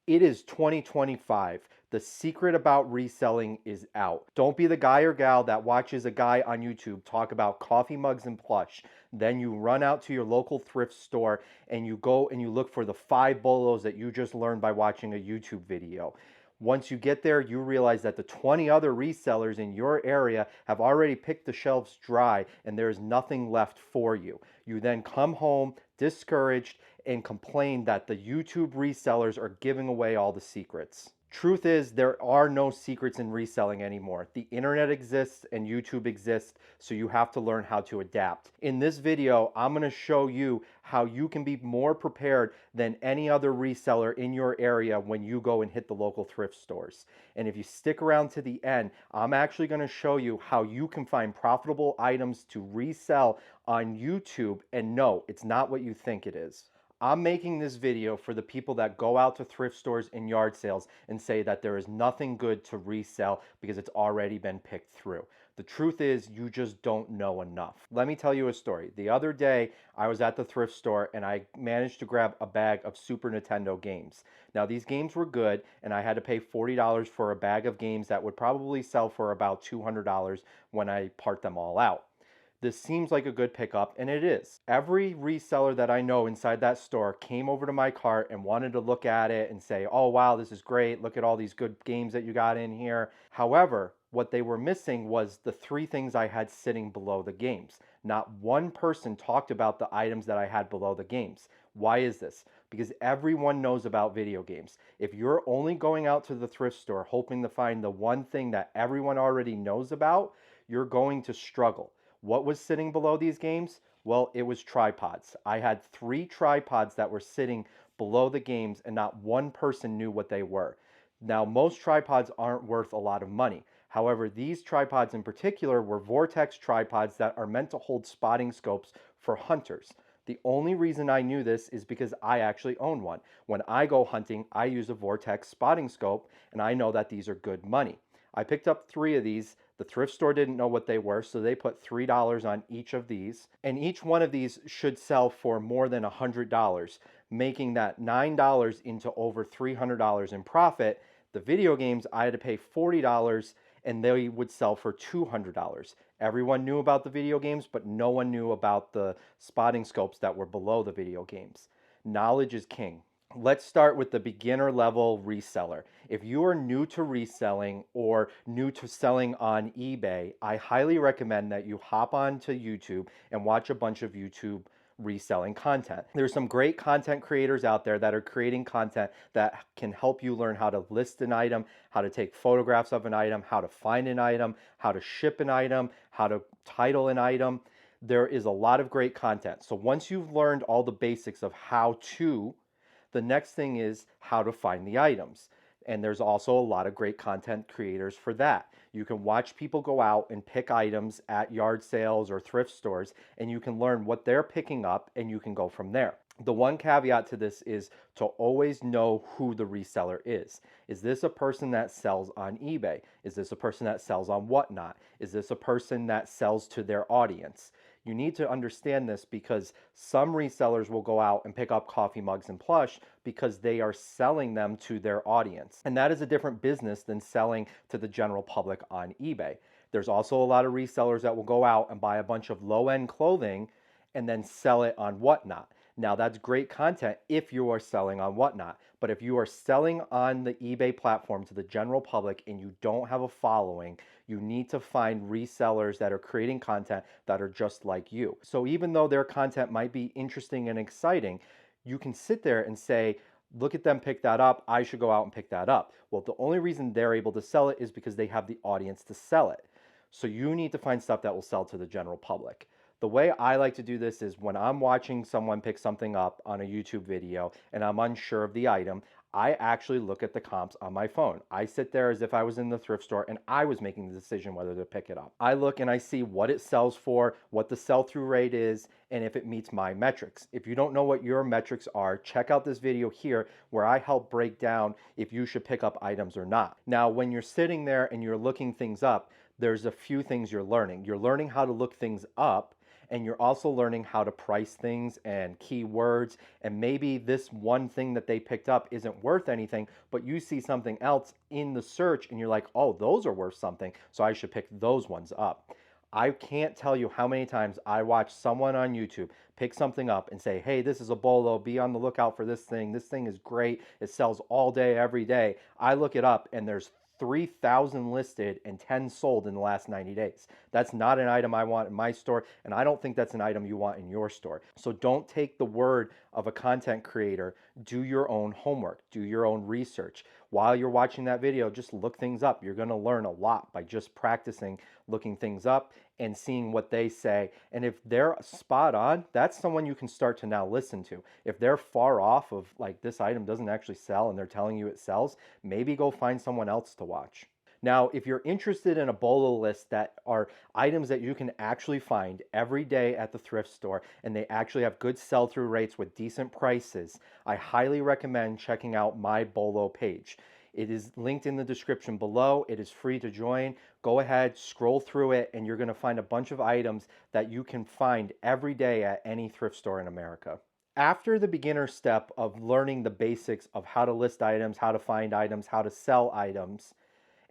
It is 2025. The secret about reselling is out. Don't be the guy or gal that watches a guy on YouTube talk about coffee mugs and plush. Then you run out to your local thrift store and you go and you look for the 5 bolos that you just learned by watching a YouTube video. Once you get there, you realize that the 20 other resellers in your area have already picked the shelves dry and there is nothing left for you. You then come home discouraged and complain that the YouTube resellers are giving away all the secrets. Truth is, there are no secrets in reselling anymore. The internet exists and YouTube exists, so you have to learn how to adapt. In this video, I'm going to show you how you can be more prepared than any other reseller in your area when you go and hit the local thrift stores. And if you stick around to the end, I'm actually going to show you how you can find profitable items to resell on YouTube. And no, it's not what you think it is. I'm making this video for the people that go out to thrift stores and yard sales and say that there is nothing good to resell because it's already been picked through. The truth is, you just don't know enough. Let me tell you a story. The other day, I was at the thrift store and I managed to grab a bag of Super Nintendo games. Now, these games were good and I had to pay $40 for a bag of games that would probably sell for about $200 when I part them all out. This seems like a good pickup, and it is. Every reseller that I know inside that store came over to my cart and wanted to look at it and say, oh wow, this is great. Look at all these good games that you got in here. However, what they were missing was the 3 things I had sitting below the games. Not one person talked about the items that I had below the games. Why is this? Because everyone knows about video games. If you're only going out to the thrift store hoping to find the one thing that everyone already knows about, you're going to struggle. What was sitting below these games? Well, it was tripods. I had 3 tripods that were sitting below the games and not one person knew what they were. Now, most tripods aren't worth a lot of money. However, these tripods in particular were vortex tripods that are meant to hold spotting scopes for hunters. The only reason I knew this is because I actually own one. When I go hunting, I use a vortex spotting scope and I know that these are good money. I picked up 3 of these. The thrift store didn't know what they were, so they put $3 on each of these. And each one of these should sell for more than $100, making that $9 into over $300 in profit. The video games, I had to pay $40 and they would sell for $200. Everyone knew about the video games, but no one knew about the spotting scopes that were below the video games. Knowledge is king. Let's start with the beginner level reseller. If you are new to reselling or new to selling on eBay, I highly recommend that you hop onto YouTube and watch a bunch of YouTube reselling content. There's some great content creators out there that are creating content that can help you learn how to list an item, how to take photographs of an item, how to find an item, how to ship an item, how to title an item. There is a lot of great content. So once you've learned all the basics of how to, the next thing is how to find the items. And there's also a lot of great content creators for that. You can watch people go out and pick items at yard sales or thrift stores, and you can learn what they're picking up and you can go from there. The one caveat to this is to always know who the reseller is. Is this a person that sells on eBay? Is this a person that sells on Whatnot? Is this a person that sells to their audience? You need to understand this because some resellers will go out and pick up coffee mugs and plush because they are selling them to their audience. And that is a different business than selling to the general public on eBay. There's also a lot of resellers that will go out and buy a bunch of low-end clothing and then sell it on Whatnot. Now, that's great content if you are selling on Whatnot. But if you are selling on the eBay platform to the general public and you don't have a following, you need to find resellers that are creating content that are just like you. So even though their content might be interesting and exciting, you can sit there and say, look at them pick that up, I should go out and pick that up. Well, the only reason they're able to sell it is because they have the audience to sell it. So you need to find stuff that will sell to the general public. The way I like to do this is when I'm watching someone pick something up on a YouTube video and I'm unsure of the item, I actually look at the comps on my phone. I sit there as if I was in the thrift store and I was making the decision whether to pick it up. I look and I see what it sells for, what the sell-through rate is, and if it meets my metrics. If you don't know what your metrics are, check out this video here where I help break down if you should pick up items or not. Now, when you're sitting there and you're looking things up, there's a few things you're learning. You're learning how to look things up, and you're also learning how to price things and keywords. And maybe this one thing that they picked up isn't worth anything, but you see something else in the search and you're like, oh, those are worth something, so I should pick those ones up. I can't tell you how many times I watch someone on YouTube pick something up and say, hey, this is a bolo, be on the lookout for this thing. This thing is great. It sells all day, every day. I look it up and there's 3,000 listed and 10 sold in the last 90 days. That's not an item I want in my store, and I don't think that's an item you want in your store. So don't take the word of a content creator. Do your own homework, do your own research. While you're watching that video, just look things up. You're going to learn a lot by just practicing looking things up and seeing what they say. And if they're spot on, that's someone you can start to now listen to. If they're far off of like this item doesn't actually sell and they're telling you it sells, maybe go find someone else to watch. Now, if you're interested in a bolo list that are items that you can actually find every day at the thrift store and they actually have good sell-through rates with decent prices, I highly recommend checking out my bolo page. It is linked in the description below. It is free to join. Go ahead, scroll through it, and you're going to find a bunch of items that you can find every day at any thrift store in America. After the beginner step of learning the basics of how to list items, how to find items, how to sell items,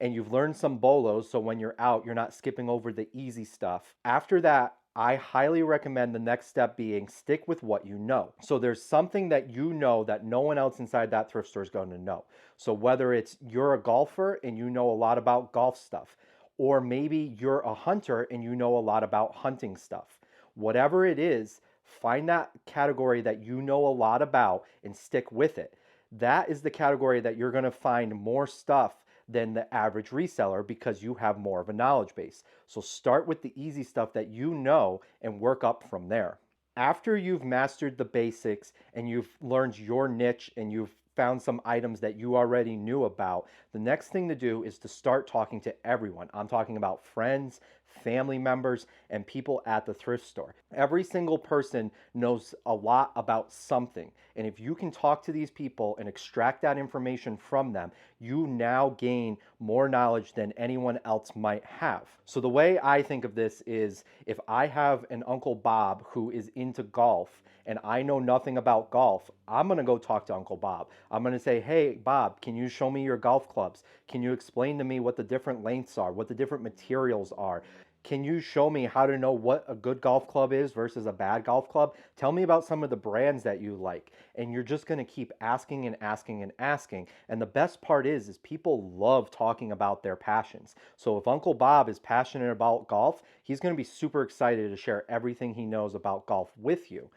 and you've learned some bolos, so when you're out, you're not skipping over the easy stuff. After that, I highly recommend the next step being stick with what you know. So there's something that you know that no one else inside that thrift store is going to know. So whether it's you're a golfer and you know a lot about golf stuff, or maybe you're a hunter and you know a lot about hunting stuff. Whatever it is, find that category that you know a lot about and stick with it. That is the category that you're going to find more stuff than the average reseller because you have more of a knowledge base. So start with the easy stuff that you know and work up from there. After you've mastered the basics and you've learned your niche and you've found some items that you already knew about, the next thing to do is to start talking to everyone. I'm talking about friends, family members, and people at the thrift store. Every single person knows a lot about something. And if you can talk to these people and extract that information from them, you now gain more knowledge than anyone else might have. So the way I think of this is if I have an Uncle Bob who is into golf and I know nothing about golf, I'm going to go talk to Uncle Bob. I'm going to say, hey, Bob, can you show me your golf clubs? Can you explain to me what the different lengths are, what the different materials are? Can you show me how to know what a good golf club is versus a bad golf club? Tell me about some of the brands that you like. And you're just going to keep asking and asking and asking. And the best part is people love talking about their passions. So if Uncle Bob is passionate about golf, he's going to be super excited to share everything he knows about golf with you.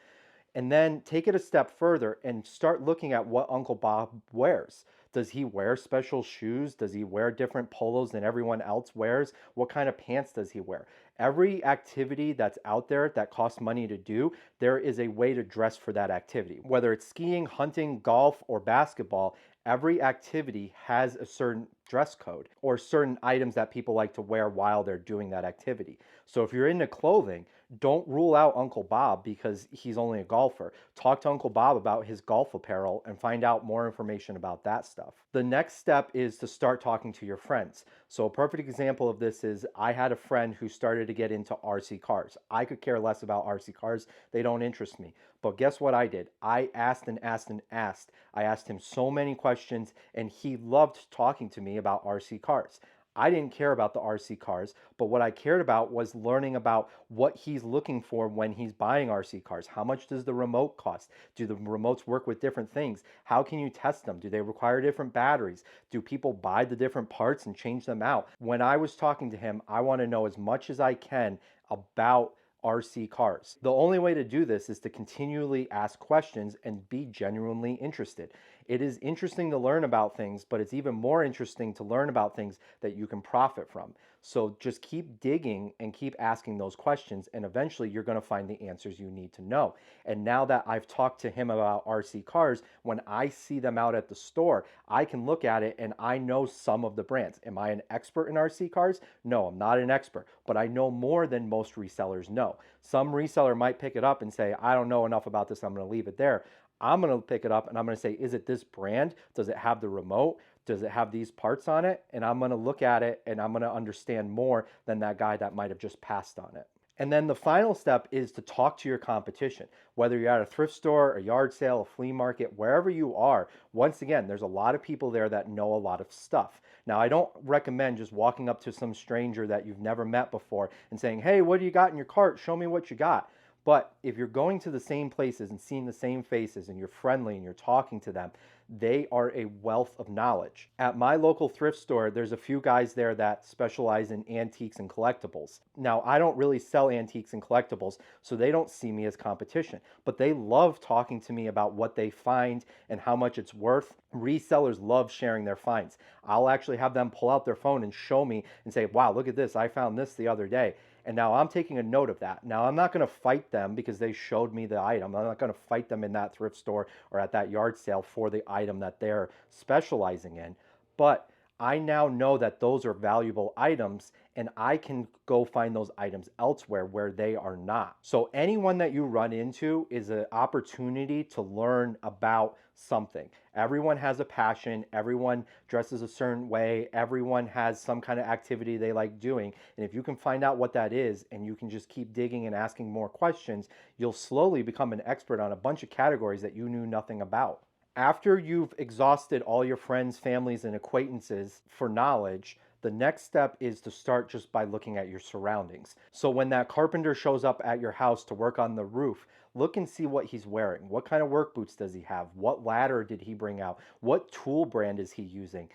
And then take it a step further and start looking at what Uncle Bob wears. Does he wear special shoes? Does he wear different polos than everyone else wears? What kind of pants does he wear? Every activity that's out there that costs money to do, there is a way to dress for that activity. Whether it's skiing, hunting, golf, or basketball, every activity has a certain dress code or certain items that people like to wear while they're doing that activity. So if you're into clothing, don't rule out Uncle Bob because he's only a golfer. Talk to Uncle Bob about his golf apparel and find out more information about that stuff. The next step is to start talking to your friends. So a perfect example of this is I had a friend who started to get into RC cars. I could care less about RC cars. They don't interest me. But guess what I did? I asked and asked and asked. I asked him so many questions and he loved talking to me about RC cars. I didn't care about the RC cars, but what I cared about was learning about what he's looking for when he's buying RC cars. How much does the remote cost? Do the remotes work with different things? How can you test them? Do they require different batteries? Do people buy the different parts and change them out? When I was talking to him, I want to know as much as I can about RC cars. The only way to do this is to continually ask questions and be genuinely interested. It is interesting to learn about things, but it's even more interesting to learn about things that you can profit from. So just keep digging and keep asking those questions, and eventually you're going to find the answers you need to know. And now that I've talked to him about RC cars, when I see them out at the store, I can look at it and I know some of the brands. Am I an expert in RC cars? No, I'm not an expert, but I know more than most resellers know. Some reseller might pick it up and say, I don't know enough about this, I'm going to leave it there. I'm going to pick it up and I'm going to say, is it this brand? Does it have the remote? Does it have these parts on it? And I'm going to look at it and I'm going to understand more than that guy that might have just passed on it. And then the final step is to talk to your competition, whether you're at a thrift store, a yard sale, a flea market, wherever you are. Once again, there's a lot of people there that know a lot of stuff. Now, I don't recommend just walking up to some stranger that you've never met before and saying, hey, what do you got in your cart? Show me what you got. But if you're going to the same places and seeing the same faces and you're friendly and you're talking to them, they are a wealth of knowledge. At my local thrift store, there's a few guys there that specialize in antiques and collectibles. Now, I don't really sell antiques and collectibles, so they don't see me as competition, but they love talking to me about what they find and how much it's worth. Resellers love sharing their finds. I'll actually have them pull out their phone and show me and say, wow, look at this. I found this the other day. And now I'm taking a note of that. Now, I'm not going to fight them because they showed me the item. I'm not going to fight them in that thrift store or at that yard sale for the item that they're specializing in. But I now know that those are valuable items and I can go find those items elsewhere where they are not. So anyone that you run into is an opportunity to learn about something. Everyone has a passion, everyone dresses a certain way, everyone has some kind of activity they like doing. And if you can find out what that is and you can just keep digging and asking more questions, you'll slowly become an expert on a bunch of categories that you knew nothing about. After you've exhausted all your friends, families, and acquaintances for knowledge, the next step is to start just by looking at your surroundings. So when that carpenter shows up at your house to work on the roof, look and see what he's wearing. What kind of work boots does he have? What ladder did he bring out? What tool brand is he using?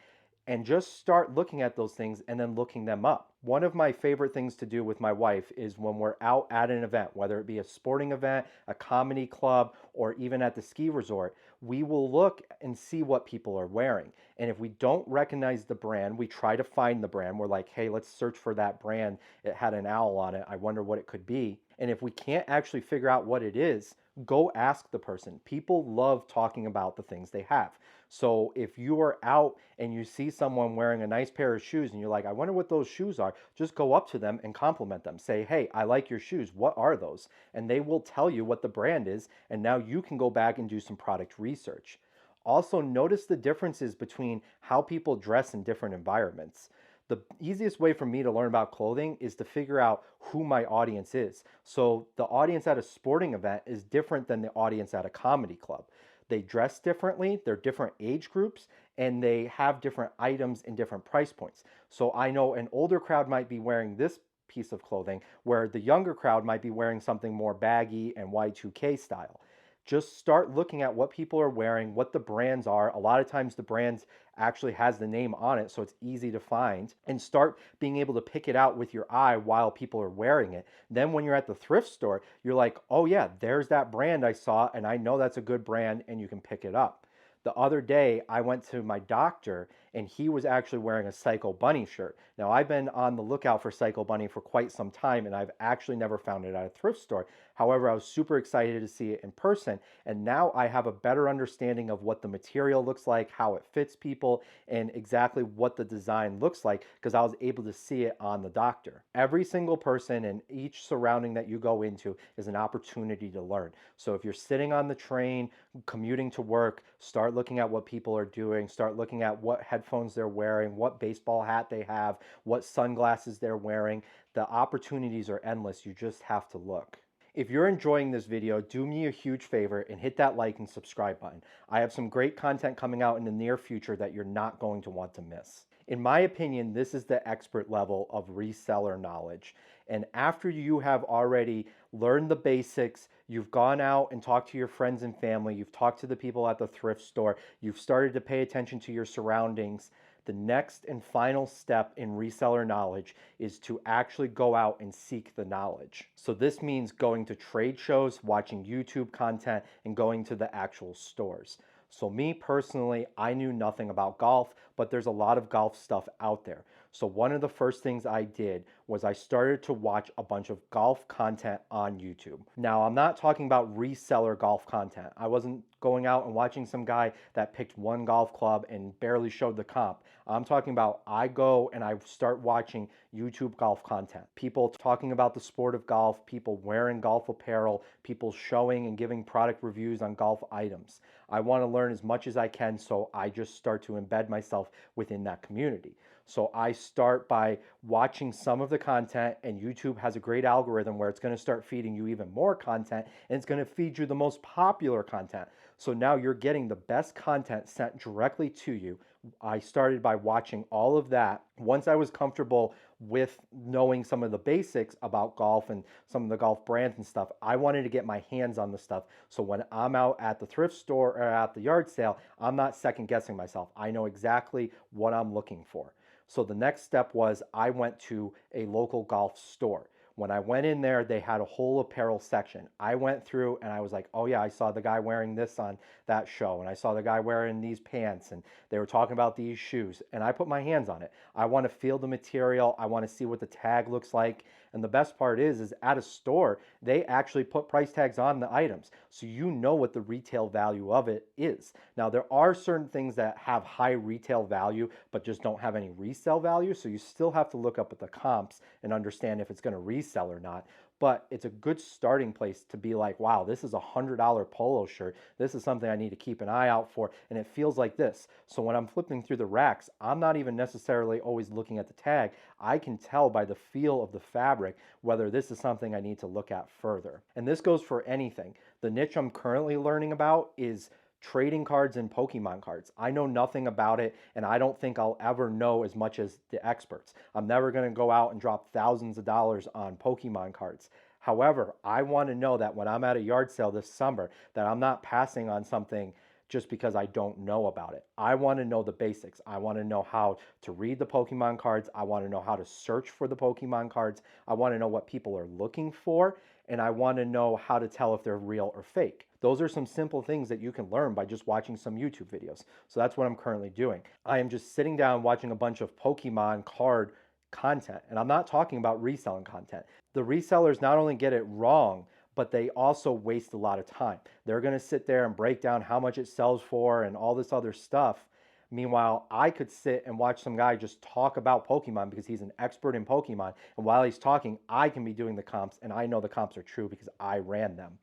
And just start looking at those things and then looking them up. One of my favorite things to do with my wife is when we're out at an event, whether it be a sporting event, a comedy club, or even at the ski resort, we will look and see what people are wearing. And if we don't recognize the brand, we try to find the brand. We're like, hey, let's search for that brand. It had an owl on it. I wonder what it could be. And if we can't actually figure out what it is, go ask the person. People love talking about the things they have. So if you are out and you see someone wearing a nice pair of shoes and you're like, I wonder what those shoes are, just go up to them and compliment them. Say, hey, I like your shoes. What are those? And they will tell you what the brand is. And now you can go back and do some product research. Also, notice the differences between how people dress in different environments. The easiest way for me to learn about clothing is to figure out who my audience is. So the audience at a sporting event is different than the audience at a comedy club. They dress differently, they're different age groups, and they have different items in different price points. So I know an older crowd might be wearing this piece of clothing, where the younger crowd might be wearing something more baggy and Y2K style. Just start looking at what people are wearing, what the brands are. A lot of times the brands actually has the name on it, so it's easy to find, and start being able to pick it out with your eye while people are wearing it. Then when you're at the thrift store, you're like, oh yeah, there's that brand I saw and I know that's a good brand, and you can pick it up. The other day, I went to my doctor and he was actually wearing a Psycho Bunny shirt. Now, I've been on the lookout for Psycho Bunny for quite some time and I've actually never found it at a thrift store. However, I was super excited to see it in person, and now I have a better understanding of what the material looks like, how it fits people, and exactly what the design looks like because I was able to see it on the doctor. Every single person and each surrounding that you go into is an opportunity to learn. So if you're sitting on the train, commuting to work, start looking at what people are doing, start looking at what headphones they're wearing, what baseball hat they have, what sunglasses they're wearing. The opportunities are endless. You just have to look. If you're enjoying this video, do me a huge favor and hit that like and subscribe button. I have some great content coming out in the near future that you're not going to want to miss. In my opinion, this is the expert level of reseller knowledge. And after you have already learned the basics, you've gone out and talked to your friends and family, you've talked to the people at the thrift store, you've started to pay attention to your surroundings, the next and final step in reseller knowledge is to actually go out and seek the knowledge. So this means going to trade shows, watching YouTube content, and going to the actual stores. So me personally, I knew nothing about golf, but there's a lot of golf stuff out there. So one of the first things I did was I started to watch a bunch of golf content on YouTube. Now, I'm not talking about reseller golf content. I wasn't going out and watching some guy that picked one golf club and barely showed the comp. I'm talking about I go and I start watching YouTube golf content. People talking about the sport of golf, people wearing golf apparel, people showing and giving product reviews on golf items. I want to learn as much as I can, so I just start to embed myself within that community. So I start by watching some of the content, and YouTube has a great algorithm where it's going to start feeding you even more content, and it's going to feed you the most popular content. So now you're getting the best content sent directly to you. I started by watching all of that. Once I was comfortable with knowing some of the basics about golf and some of the golf brands and stuff, I wanted to get my hands on the stuff. So when I'm out at the thrift store or at the yard sale, I'm not second guessing myself. I know exactly what I'm looking for. So the next step was I went to a local golf store. When I went in there, they had a whole apparel section. I went through and I was like, oh yeah, I saw the guy wearing this on that show, and I saw the guy wearing these pants, and they were talking about these shoes, and I put my hands on it. I want to feel the material. I want to see what the tag looks like. And the best part is at a store, they actually put price tags on the items, so you know what the retail value of it is. Now, there are certain things that have high retail value, but just don't have any resale value, so you still have to look up at the comps and understand if it's going to resell or not. But it's a good starting place to be like, wow, this is $100 polo shirt. This is something I need to keep an eye out for, and it feels like this. So when I'm flipping through the racks, I'm not even necessarily always looking at the tag. I can tell by the feel of the fabric whether this is something I need to look at further. And this goes for anything. The niche I'm currently learning about is trading cards and Pokemon cards. I know nothing about it, and I don't think I'll ever know as much as the experts. I'm never going to go out and drop thousands of dollars on Pokemon cards. However, I want to know that when I'm at a yard sale this summer, that I'm not passing on something just because I don't know about it. I want to know the basics. I want to know how to read the Pokemon cards. I want to know how to search for the Pokemon cards. I want to know what people are looking for, and I want to know how to tell if they're real or fake. Those are some simple things that you can learn by just watching some YouTube videos. So that's what I'm currently doing. I am just sitting down watching a bunch of Pokemon card content, and I'm not talking about reselling content. The resellers not only get it wrong, but they also waste a lot of time. They're going to sit there and break down how much it sells for and all this other stuff. Meanwhile, I could sit and watch some guy just talk about Pokemon because he's an expert in Pokemon. And while he's talking, I can be doing the comps, and I know the comps are true because I ran them.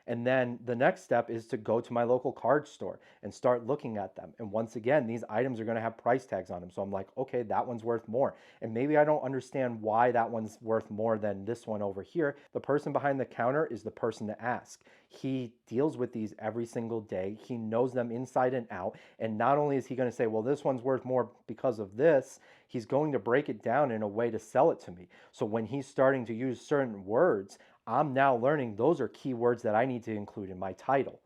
And then the next step is to go to my local card store and start looking at them. And once again, these items are going to have price tags on them. So I'm like, okay, that one's worth more. And maybe I don't understand why that one's worth more than this one over here. The person behind the counter is the person to ask. He deals with these every single day. He knows them inside and out. And not only is he going to say, well, this one's worth more because of this, he's going to break it down in a way to sell it to me. So when he's starting to use certain words, I'm now learning those are keywords that I need to include in my title.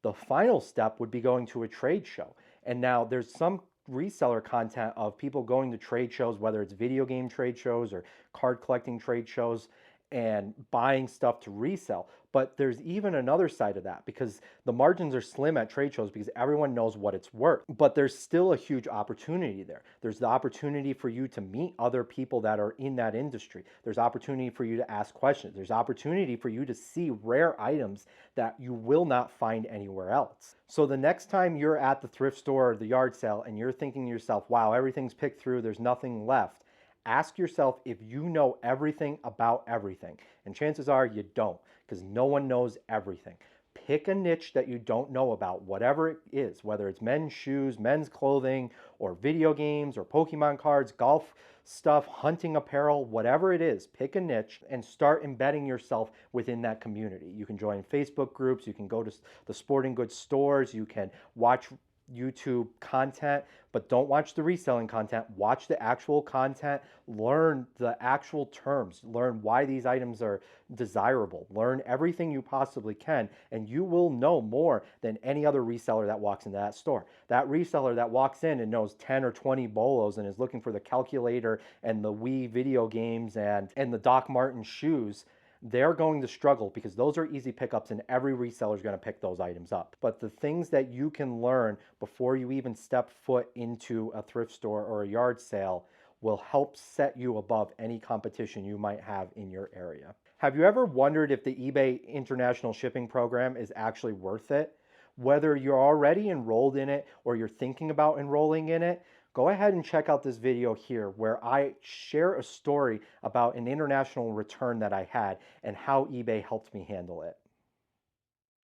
The final step would be going to a trade show. And now there's some reseller content of people going to trade shows, whether it's video game trade shows or card collecting trade shows, and buying stuff to resell. But there's even another side of that, because the margins are slim at trade shows because everyone knows what it's worth. But there's still a huge opportunity there. There's the opportunity for you to meet other people that are in that industry. There's opportunity for you to ask questions. There's opportunity for you to see rare items that you will not find anywhere else. So the next time you're at the thrift store or the yard sale and you're thinking to yourself, wow, everything's picked through, there's nothing left, ask yourself if you know everything about everything. And chances are you don't, because no one knows everything. Pick a niche that you don't know about, whatever it is, whether it's men's shoes, men's clothing, or video games, or Pokemon cards, golf stuff, hunting apparel, whatever it is. Pick a niche and start embedding yourself within that community. You can join Facebook groups, you can go to the sporting goods stores, you can watch YouTube content, but don't watch the reselling content. Watch the actual content, learn the actual terms, learn why these items are desirable, learn everything you possibly can, and you will know more than any other reseller that walks into that store. That reseller that walks in and knows 10 or 20 bolos and is looking for the calculator and the Wii video games and the Doc Martin shoes, they're going to struggle because those are easy pickups and every reseller is going to pick those items up. But the things that you can learn before you even step foot into a thrift store or a yard sale will help set you above any competition you might have in your area. Have you ever wondered if the eBay international shipping program is actually worth it? Whether you're already enrolled in it or you're thinking about enrolling in it, go ahead and check out this video here where I share a story about an international return that I had and how eBay helped me handle it.